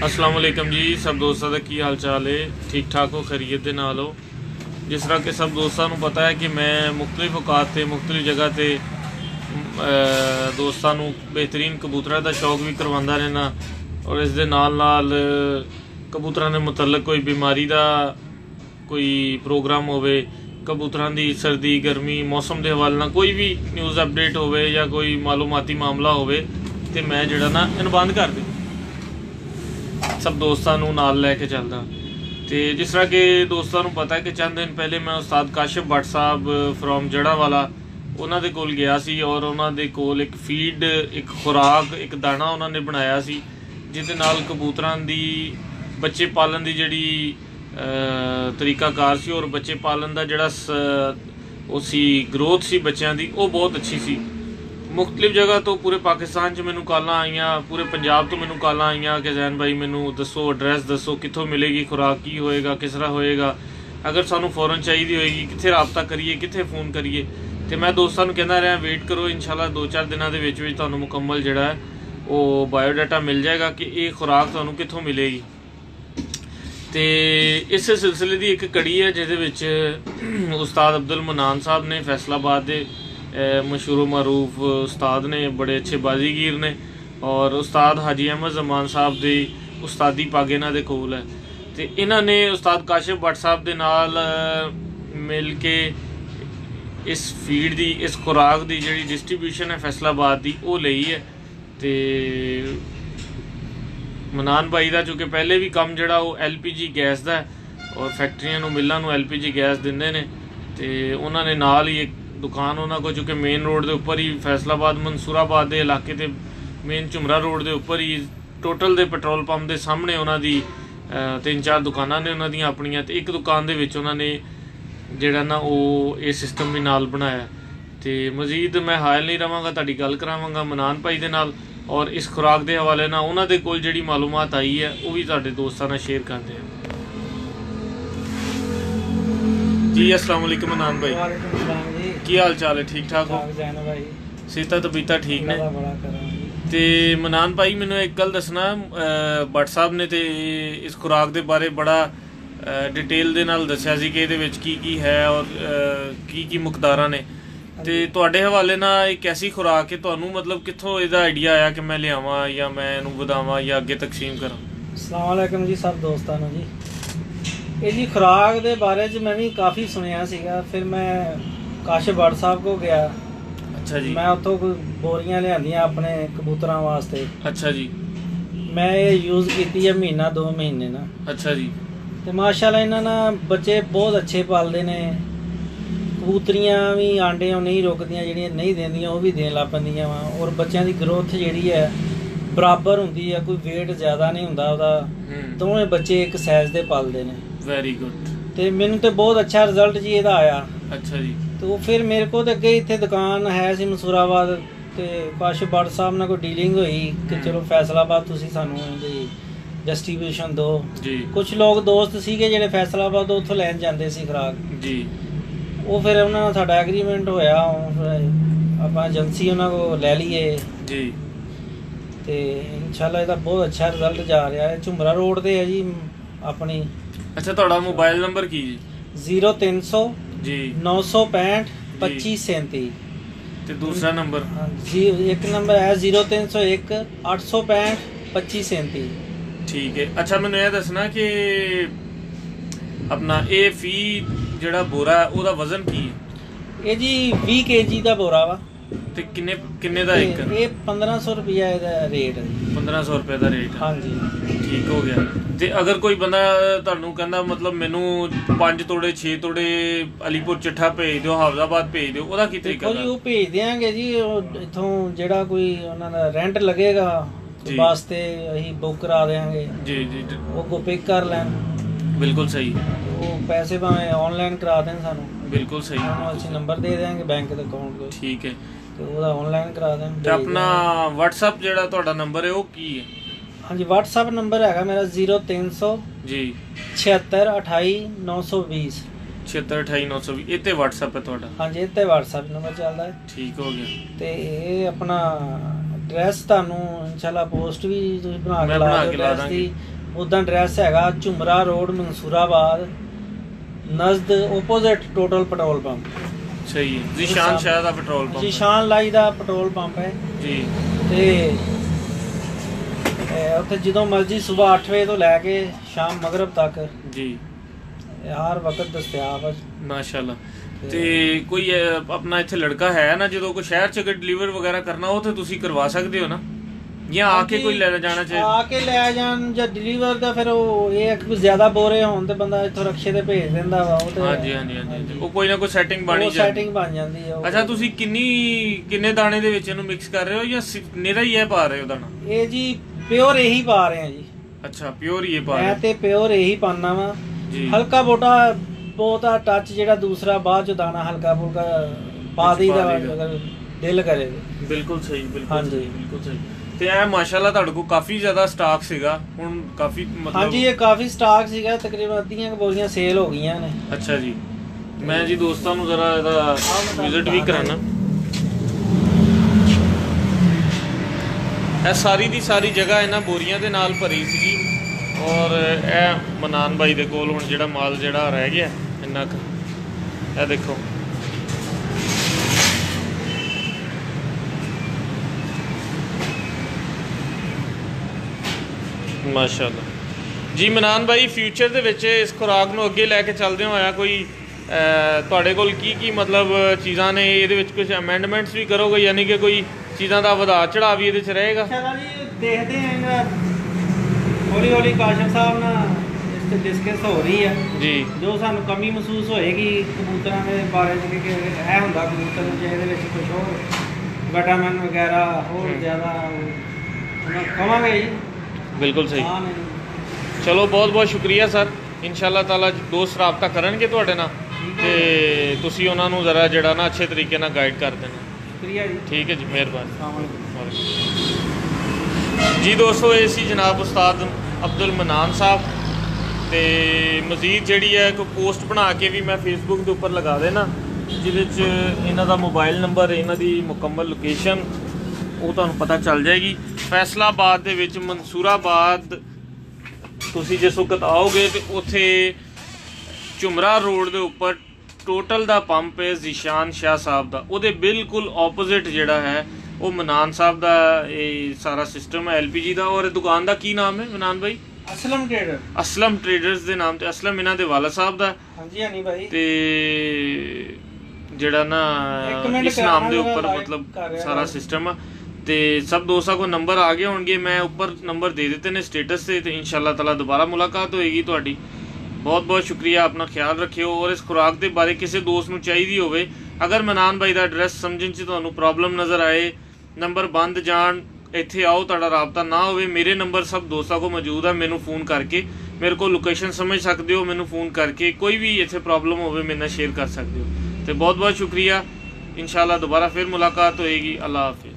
अस्सलाम वालेकुम जी। सब दोस्तों का की हाल चाल है? ठीक ठाक हो, खैरियत दे नाल हो? जिस तरह के सब दोस्तों को पता है कि मैं मुख्तलिफ औकात से मुख्तलिफ जगह से दोस्तों को बेहतरीन कबूतर का शौक भी करवाता रहना और इस दे नाल कबूतर के मुतलक कोई बीमारी का कोई प्रोग्राम होवे, कबूतर की सर्दी गर्मी मौसम के हवाले कोई भी न्यूज़ अपडेट होवे या कोई मालूमाती मामला होवे तो मैं जड़ा ना इनबंद कर दूँ, सब दोस्तों नाल लैके चलदा। तो जिस तरह के दोस्तों पता है कि चंद दिन पहले मैं उस्ताद काशिफ भट्ट साहब फ्रॉम जड़ावाला उन्होंने कोल गया सी और उन्होंने कोल एक फीड एक खुराक एक दाना उन्होंने बनाया सी जिहदे नाल कबूतरां दी बच्चे पालन की जिहड़ी तरीकाकार सी और बच्चे पालन का जिहड़ा सी ग्रोथ सी बच्चों की वो बहुत अच्छी सी। मुख्तलिफ जगह तो पूरे पाकिस्तान च मैनू कॉलां आईयां, पूरे पंजाब तो मैनू कॉलां आईयां कि जैन भाई मैनू दसो एड्रैस दसो कित्थों मिलेगी खुराक, की होएगा, किस तरह होएगा, अगर सानू फौरन चाहिए होएगी कित्थे रबता करिए, कित्थे फ़ोन करिए। तो मैं दोस्तों को कहना रहा वेट करो, इंशाल्लाह 2-4 दिनों के विच तुहानू मुकम्मल जिहड़ा है वो बायोडाटा मिल जाएगा कि ये खुराक तुहानू कित्थों मिलेगी। तो इस सिलसिले की एक कड़ी है जिहदे विच उस्ताद अब्दुल मनान साहब ने फैसलाबाद के मशहूर मरूफ उस्ताद ने, बड़े अच्छे बाजीगर ने और उस्ताद हाजी अहमद जमान साहब की उस्तादी पग इन्हां दे कोल है। तो इन्हां ने उस्ताद काशिफ भट्ट साहब के नाल मिल के इस फीड की इस खुराक की जी डिस्ट्रीब्यूशन है फैसलाबाद की वो ली है। तो मनान भाई का चूँकि पहले भी काम जोड़ा वो LPG गैस का है और फैक्ट्रियां मिलों LPG गैस देंगे ने। तो उन्होंने नाल ही एक दुकान उन्होंने को चूँकि मेन रोड के उपर ही फैसलाबाद मंसूराबाद के इलाके के मेन झुमरा रोड के उपर ही टोटल दे पेट्रोल पंप के सामने उन्होंने 3-4 दुकाना ने उन्होंने अपनिया। तो एक दुकान के उन्होंने जोड़ा ना वो ये सिस्टम भी नाल बनाया। तो मजीद मैं हायल नहीं रहांगा, तुहाडी गल करावांगा मनान भाई दे नाल और इस खुराक के हवाले ना उन्होंने कोल जिहड़ी मालूमात आई है वो भी तुहाडे दोस्तां नाल शेयर करते हैं जी। अस्सलाम वालेकुम मनान भाई, की हाल चाल है? ठीक ठाक हो? सेहत तबीयत ठीक ने? तो मनान भाई मैनू एक गल दसना, भट्ट साहब ने तो इस खुराक के बारे बड़ा डिटेल दे नाल दस्या सी कि इहदे विच की है और की मुकदारां ने। तो तुहाडे हवाले ना एक ऐसी खुराक है तुहानू मतलब कित्थों इहदा आइडिया आया कि मैं लियावां या मैं इहनू वधावां या अगे तकसीम करां? अस्सलाम वालेकुम जी सब दोस्तों जी। ये जी खुराक के बारे च मैं भी काफ़ी सुनिया सीगा, फिर मैं काशिफ भट्ट साहब को गया। अच्छा जी। मैं उत्थों कोई बोरियां लियांदियां अपने कबूतरां वास्ते। अच्छा जी। मैं ये यूज़ की है 1-2 महीने ना। अच्छा जी। तो माशाल्लाह इन्हां ना बच्चे बहुत अच्छे पालदे ने, कबूतरियां भी आंडे नहीं रुकदियां, जिहड़ियां नहीं देंदियां वो भी देन लग पैंदियां वा और बच्चों की ग्रोथ जिहड़ी है बराबर हुंदी है, कोई वेट ज़्यादा नहीं हुंदा ओहदा। दोवें बच्चे एक साइज़ दे पालदे ने। Very good. तो मैनू तो बहुत अच्छा रिजल्ट जी ਇਹਦਾ आया। अच्छा जी। तो फिर मेरे को तो अगे इत्थे दुकान है सी मंसूराबाद ते काशिफ भट्ट साहब नाल कोई डीलिंग हुई कि चलो फैसलाबाद तुसीं सानू इहदी डिस्ट्रीब्यूशन दो जी। कुछ लोग दोस्त सीगे जिहड़े फैसलाबाद तो उत्थों लैन जांदे सी खुराक जी। वो फिर उन्हां नाल साडा एग्रीमेंट होया, आपां एजेंसी उन्हां को लै लईए जी। ते इंशाल्लाह इहदा बहुत अच्छा रिजल्ट जा रहा है। झुमरा रोड ते है जी अपनी। अच्छा तुहाडा मोबाइल नंबर की जी? 0300 जी 965 2537। ते दूसरा नंबर? जी एक नंबर है 0301 865 2537। ठीक है। अच्छा मैनू यह दसना कि अपना ये फी जिहड़ा बोरा है ओहदा वजन की है? ये जी 20 kg का बोरा वा। ते किन्ने दा एक? ये 1500 रुपया ਇਹਦਾ रेट है। 1500 रुपये का रेट? हाँ जी। ठीक हो गया। तो अगर कोई बंदा तुहानू कहंदा मतलब मैनू 5 तोड़े 6 तोड़े अलीपुर चिट्ठा भेज दो, हाफजाबाद भेज दो, ਉਹਦਾ ਕੀ ਤਰੀਕਾ? जी वो भेज देंगे जी, इथों ਜਿਹੜਾ कोई ਉਹਨਾਂ ਦਾ रेंट लगेगा वास्ते अहीं बुक करा देंगे। जी जी। वो को पिक कर लैन। बिल्कुल सही। वो पैसे भावें ऑनलाइन करा दें सानू। बिल्कुल सही। ਅਸੀਂ नंबर दे देंगे बैंक के अकाउंट को। ठीक है। तो ਉਹਦਾ ऑनलाइन करा दें। ਤੇ ਆਪਣਾ WhatsApp ਜਿਹੜਾ ਤੁਹਾਡਾ ਨੰਬਰ ਹੈ ਉਹ ਕੀ ਹੈ? हाँ जी WhatsApp नंबर है मेरा 0300 जी 76 28 920। 76 28 920 ਇਹ ਤੇ WhatsApp ਹੈ ਤੁਹਾਡਾ? हाँ जी इत्ते WhatsApp नंबर चलता है। ठीक हो गया। ते ये अपना ਐਡਰੈਸ ਤੁਹਾਨੂੰ ਇਨਸ਼ਾਅੱਲਾ ਪੋਸਟ ਵੀ ਤੁਸੀਂ ਬਣਾ ਮੈਂ ਕੇ ਲਾ ਬਣਾ ਦਿਓ ਕੇ ਲਾ address ਦਾਂਗੇ। ਦੀ। ਉੱਦਾਂ ਐਡਰੈਸ ਹੈਗਾ ਝੁਮਰਾ ਰੋਡ ਮਨਸੂਰਾਬਾਦ ਨਜ਼ਦ ਓਪੋਜ਼ਿਟ ਟੋਟਲ ਪੈਟਰੋਲ ਪੰਪ। ਸਹੀ ਹੈ। ਜ਼ੀਸ਼ਾਨ ਸ਼ਾਹ ਦਾ ਪੈਟਰੋਲ ਪੰਪ ਜ਼ੀਸ਼ਾਨ ਲਾਈ ਦਾ ਪੈਟਰੋਲ ਪੰਪ ਹੈ ਜੀ। ਤੇ ਉੱਥੇ ਜਦੋਂ ਮਰਜ਼ੀ ਸਵੇਰ 8 ਵਜੇ ਤੋਂ ਲੈ ਕੇ ਸ਼ਾਮ ਮਗਰਬ ਤੱਕ ਜੀ ਹਰ ਵਕਤ ਦਸਤਿਆਬ ਹੈ। ਮਾਸ਼ਾਅੱਲਾ। ਤੇ ਕੋਈ ਆਪਣਾ ਇੱਥੇ ਲੜਕਾ ਹੈ ਨਾ, ਜਦੋਂ ਕੋਈ ਸ਼ਹਿਰ ਚ ਅਗਰ ਡਿਲੀਵਰ ਵਗੈਰਾ ਕਰਨਾ ਉਹ ਤੇ ਤੁਸੀਂ ਕਰਵਾ ਸਕਦੇ ਹੋ ਨਾ, ਜਾਂ ਆ ਕੇ ਕੋਈ ਲੈ ਜਾਣਾ ਚਾਹੀਦਾ? ਆ ਕੇ ਲੈ ਜਾਣ ਜਾਂ ਡਿਲੀਵਰ ਦਾ ਫਿਰ ਉਹ ਇਹ ਇੱਕ ਜ਼ਿਆਦਾ ਬੋਰੇ ਹੋਣ ਤੇ ਬੰਦਾ ਇੱਥੋਂ ਰਕਸ਼ੇ ਤੇ ਭੇਜ ਦਿੰਦਾ ਵਾ। ਉਹ ਤੇ ਹਾਂਜੀ ਹਾਂਜੀ ਹਾਂਜੀ, ਉਹ ਕੋਈ ਨਾ ਕੋਈ ਸੈਟਿੰਗ ਬਣੀ ਜਾਂਦੀ। ਸੈਟਿੰਗ ਬਣ ਜਾਂਦੀ ਹੈ। ਅੱਛਾ, ਤੁਸੀਂ ਕਿੰਨੇ ਦਾਣੇ ਦੇ ਵਿੱਚ ਇਹਨੂੰ ਮਿਕਸ ਕਰ ਰਹੇ ਹੋ ਜਾਂ ਨਿਰਾ ਹੀ ਇਹ ਪਾ ਰਹੇ ਹੋ ਦਾਣਾ? ਇਹ ਜੀ ਪਿਓਰ ਇਹੀ ਪਾ ਰਹੇ ਆ ਜੀ। ਅੱਛਾ, ਪਿਓਰ ਹੀ ਇਹ ਪਾ ਰਹੇ ਮੈਂ ਤੇ ਪਿਓਰ ਇਹੀ ਪਾਣਾ ਵਾ ਜੀ। ਹਲਕਾ ਬਹੁਤਾ ਟੱਚ ਜਿਹੜਾ ਦੂਸਰਾ ਬਾਅਦ ਚ ਦਾਣਾ ਹਲਕਾ ਫੁਲਕਾ ਪਾ ਦਈਦਾ ਅਗਰ ਦਿਲ ਕਰੇ। ਬਿਲਕੁਲ ਸਹੀ, ਬਿਲਕੁਲ ਹਾਂਜੀ ਬਿਲਕੁਲ ਸਹੀ। ਤੇ ਇਹ ਮਾਸ਼ਾਅੱਲਾ ਤੁਹਾਡੇ ਕੋਲ ਕਾਫੀ ਜ਼ਿਆਦਾ ਸਟਾਕ ਸੀਗਾ, ਹੁਣ ਕਾਫੀ ਮਤਲਬ? ਹਾਂਜੀ, ਇਹ ਕਾਫੀ ਸਟਾਕ ਸੀਗਾ, ਤਕਰੀਬਨ ਅੱਧੀਆਂ ਬੋਰੀਆਂ ਸੇਲ ਹੋ ਗਈਆਂ ਨੇ। ਅੱਛਾ ਜੀ। ਮੈਂ ਜੀ ਦੋਸਤਾਂ ਨੂੰ ਜ਼ਰਾ ਇਹਦਾ ਵਿਜ਼ਿਟ ਵੀ ਕਰਾਣਾ। ਇਹ ਸਾਰੀ ਦੀ ਸਾਰੀ ਜਗ੍ਹਾ ਇਹਨਾਂ ਬੋਰੀਆਂ ਦੇ ਨਾਲ ਭਰੀ ਸੀਗੀ। ਔਰ ਇਹ ਮਨਾਨ ਬਾਈ ਦੇ ਕੋਲ ਹੁਣ ਜਿਹੜਾ ਮਾਲ ਜਿਹੜਾ ਰਹਿ ਗਿਆ ਇੰਨਾ ਕੁ, ਇਹ ਦੇਖੋ ਮਾਸ਼ਾਅੱਲਾ ਜੀ। ਮਨਾਨ ਬਾਈ, ਫਿਊਚਰ ਦੇ ਵਿੱਚ ਇਸ ਖੁਰਾਕ ਨੂੰ ਅੱਗੇ ਲੈ ਕੇ ਚੱਲਦੇ ਹੋਇਆ ਕੋਈ ਤੁਹਾਡੇ ਕੋਲ ਕੀ ਮਤਲਬ ਚੀਜ਼ਾਂ ਨੇ ਇਹਦੇ ਵਿੱਚ? ਕੁਝ ਅਮੈਂਡਮੈਂਟਸ ਵੀ ਕਰੋਗੇ, ਯਾਨੀ ਕਿ ਕੋਈ ਚੀਜ਼ਾਂ ਦਾ ਵਧਾ ਚੜਾ ਵੀ ਇਹਦੇ 'ਚ ਰਹੇਗਾ? ਦੇਖਦੇ ਆਂ ਹੌਲੀ ਹੌਲੀ ਕਾਸ਼ਮ ਸਾਹਿਬ ਨਾਲ ਇਸ ਤੇ ਡਿਸਕਸ ਹੋ ਰਹੀ ਹੈ ਜੀ। ਜੋ ਸਾਨੂੰ ਕਮੀ ਮਹਿਸੂਸ ਹੋਏਗੀ ਕਬੂਤਰਾਂ ਦੇ ਬਾਰੇ ਚ ਕਿ ਇਹ ਹੁੰਦਾ ਕਬੂਤਰ ਨੂੰ, ਇਹਦੇ ਵਿੱਚ ਕੁਝ ਹੋਰ ਵਿਟਾਮਿਨ ਵਗੈਰਾ ਹੋਰ ਜ਼ਿਆਦਾ ਉਹਨਾਂ ਕਵਾਂਗੇ ਜੀ। ਬਿਲਕੁਲ ਸਹੀ। ਹਾਂ ਨਹੀਂ, ਚਲੋ ਬਹੁਤ ਬਹੁਤ ਸ਼ੁਕਰੀਆ ਸਰ। ਇਨਸ਼ਾਅੱਲਾ ਤਾਲਾ ਦੋਸਤ ਰਾਬਤਾ ਕਰਨਗੇ ਤੁਹਾਡੇ ਨਾਲ ਤੇ ਤੁਸੀਂ ਉਹਨਾਂ ਨੂੰ ਜ਼ਰਾ ਜਿਹੜਾ ਨਾ ਅੱਛੇ ਤਰੀਕੇ ਨਾਲ ਗਾਈਡ ਕਰ ਦੇਣਾ। ਸ਼ੁਕਰੀਆ ਜੀ। ਠੀਕ ਹੈ ਜੀ, ਮਿਹਰਬਾਨੀ। ਅਸਲਾਮ ਜੀ ਦੋਸਤੋ, ਇਹ ਸੀ ਜਨਾਬ ਉਸਤਾਦ ਅਬਦੁਲ ਮਨਾਨ ਸਾਹਿਬ। ਤੇ ਮਜ਼ੀਦ ਜਿਹੜੀ ਹੈ ਇੱਕ ਪੋਸਟ ਬਣਾ ਕੇ ਵੀ ਮੈਂ ਫੇਸਬੁੱਕ ਦੇ ਉੱਪਰ ਲਗਾ ਦੇਣਾ, ਜਿਹਦੇ 'ਚ ਇਹਨਾਂ ਦਾ ਮੋਬਾਈਲ ਨੰਬਰ, ਇਹਨਾਂ ਦੀ ਮੁਕੰਮਲ ਲੋਕੇਸ਼ਨ ਉਹ ਤੁਹਾਨੂੰ ਪਤਾ ਚੱਲ ਜਾਏਗੀ। ਫੈਸਲਾਬਾਦ ਦੇ ਵਿੱਚ ਮਨਸੂਰਾਬਾਦ ਤੁਸੀਂ ਜਿਸ ਵਕਤ ਆਓਗੇ ਤੇ ਉੱਥੇ ਝੁਮਰਾ ਰੋਡ ਦੇ ਉੱਪਰ ਟੋਟਲ ਦਾ ਪੰਪ ਹੈ ਜ਼ੀਸ਼ਾਨ ਸ਼ਾਹ ਸਾਹਿਬ ਦਾ, ਉਹਦੇ ਬਿਲਕੁਲ ਆਪੋਜ਼ਿਟ ਜਿਹੜਾ ਹੈ ਉਹ ਮਨਾਨ ਸਾਹਿਬ ਦਾ ਇਹ ਸਾਰਾ ਸਿਸਟਮ ਹੈ LPG ਦਾ। ਔਰ ਦੁਕਾਨ ਦਾ ਕੀ ਨਾਮ ਹੈ ਮਨਾਨ ਭਾਈ? ਅਸਲਮ ਟ੍ਰੇਡਰ। ਅਸਲਮ ਟ੍ਰੇਡਰਸ ਦੇ ਨਾਮ ਤੇ। ਅਸਲਮ ਇਹਨਾਂ ਦੇ ਵਾਲਾ ਸਾਹਿਬ ਦਾ। ਹਾਂਜੀ ਹਨੀ ਭਾਈ। ਤੇ ਜਿਹੜਾ ਨਾ ਇਸ ਨਾਮ ਦੇ ਉੱਪਰ ਮਤਲਬ ਸਾਰਾ ਸਿਸਟਮ ਆ। ਤੇ ਸਭ ਦੋਸਤਾਂ ਕੋ ਨੰਬਰ ਆ ਗਏ ਹੋਣਗੇ, ਮੈਂ ਉੱਪਰ ਨੰਬਰ ਦੇ ਦਿੱਤੇ ਨੇ ਸਟੇਟਸ ਤੇ। ਤੇ ਇਨਸ਼ਾਅੱਲਾ ਤਾਲਾ ਦੁਬਾਰਾ ਮੁਲਾਕਾਤ ਹੋਏਗੀ ਤੁਹਾਡੀ। ਬਹੁਤ ਬਹੁਤ ਸ਼ੁਕਰੀਆ, ਆਪਣਾ ਖਿਆਲ ਰੱਖਿਓ। ਔਰ ਇਸ ਖੁਰਾਕ ਦੇ ਬਾਰੇ ਕਿਸੇ ਦੋਸਤ ਨੂੰ ਚਾਹੀਦੀ ਹੋਵੇ, ਅਗਰ ਮਨਾਨ ਭਾਈ ਦਾ ਐਡਰੈਸ ਸਮਝਣ 'ਚ ਤੁਹਾਨੂੰ ਪ੍ਰੋਬਲਮ ਨਜ਼ਰ ਆਏ, ਨੰਬਰ ਬੰਦ ਜਾਣ, ਇੱਥੇ ਆਓ, ਤੁਹਾਡਾ ਰਾਬਤਾ ਨਾ ਹੋਵੇ, ਮੇਰੇ ਨੰਬਰ ਸਭ ਦੋਸਤਾਂ ਕੋਲ ਮੌਜੂਦ ਆ। ਮੈਨੂੰ ਫ਼ੋਨ ਕਰਕੇ ਮੇਰੇ ਕੋਲ ਲੋਕੇਸ਼ਨ ਸਮਝ ਸਕਦੇ ਹੋ, ਮੈਨੂੰ ਫ਼ੋਨ ਕਰਕੇ ਕੋਈ ਵੀ ਇੱਥੇ ਪ੍ਰੋਬਲਮ ਹੋਵੇ ਮੇਰੇ ਨਾਲ ਸ਼ੇਅਰ ਕਰ ਸਕਦੇ ਹੋ। ਤੇ ਬਹੁਤ ਬਹੁਤ ਸ਼ੁਕਰੀਆ। ਇਨਸ਼ਾਅੱਲਾ ਦੁਬਾਰਾ ਫਿਰ ਮੁਲਾਕਾਤ ਹੋਏਗੀ। ਅੱਲਾ ਹਾਫਿਜ਼।